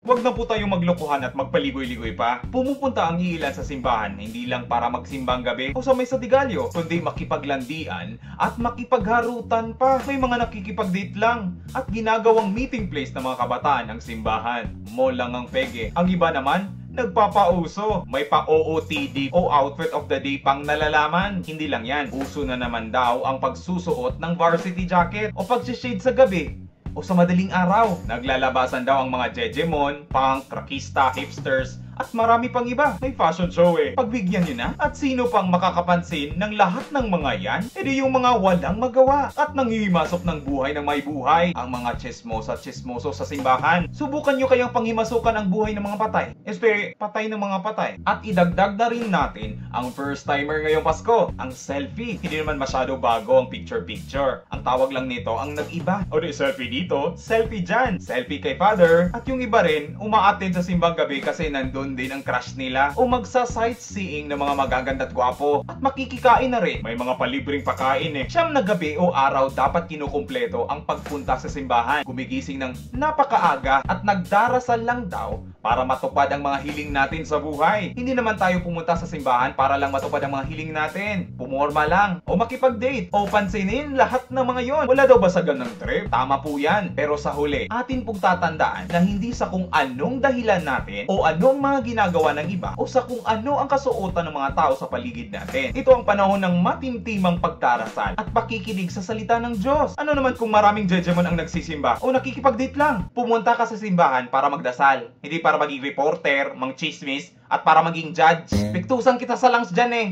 Huwag na po tayong maglokohan at magpaligoy-ligoy pa. Pumupunta ang iilan sa simbahan hindi lang para magsimbang gabi o sa may satigalyo, kundi makipaglandian at makipagharutan pa. May mga nakikipag-date lang at ginagawang meeting place ng mga kabataan ang simbahan. Mall lang ang pege. Ang iba naman, nagpapauso. May pa-OOTD o outfit of the day pang nalalaman. Hindi lang yan. Uso na naman daw ang pagsusuot ng varsity jacket o pag-shade sa gabi o sa madaling araw. Naglalabasan daw ang mga jejemon, punk, rockista, hipsters, at marami pang iba. May fashion show eh. Pagbigyan nyo na. At sino pang makakapansin ng lahat ng mga yan? E di yung mga walang magawa at nangihimasok ng buhay ng may buhay. Ang mga chismosa at chismoso sa simbahan. Subukan nyo kayang panghimasukan ang buhay ng mga patay. Patay ng mga patay. At idagdag na rin natin ang first timer ngayong Pasko, ang selfie. Hindi naman masyado bago ang picture-picture. Ang tawag lang nito ang nag-iba. O di selfie dito, selfie dyan. Selfie kay father. At yung iba rin, umaattend sa simbang gabi kasi nandun din ang crush nila o magsa-sightseeing ng mga magaganda at gwapo at makikikain na rin. May mga palibreng pakain eh. Siyam na gabi o araw dapat kinukumpleto ang pagpunta sa simbahan. Gumigising ng napakaaga at nagdarasal lang daw para matupad ang mga hiling natin sa buhay. Hindi naman tayo pumunta sa simbahan para lang matupad ang mga hiling natin. Pumorma lang o makipag-date o pansinin lahat ng mga yon. Wala daw basagan ng trip? Tama po yan. Pero sa huli, atin pong tatandaan na hindi sa kung anong dahilan natin o anong mga ginagawa ng iba o sa kung ano ang kasuotan ng mga tao sa paligid natin. Ito ang panahon ng matimtimang pagdarasal at pakikinig sa salita ng Diyos. Ano naman kung maraming jejemon ang nagsisimba o nakikipag-date lang? Pumunta ka sa simbahan para magdasal, hindi para maging reporter, mang chismis, at para maging judge. Piktusan kita sa lungs dyan eh.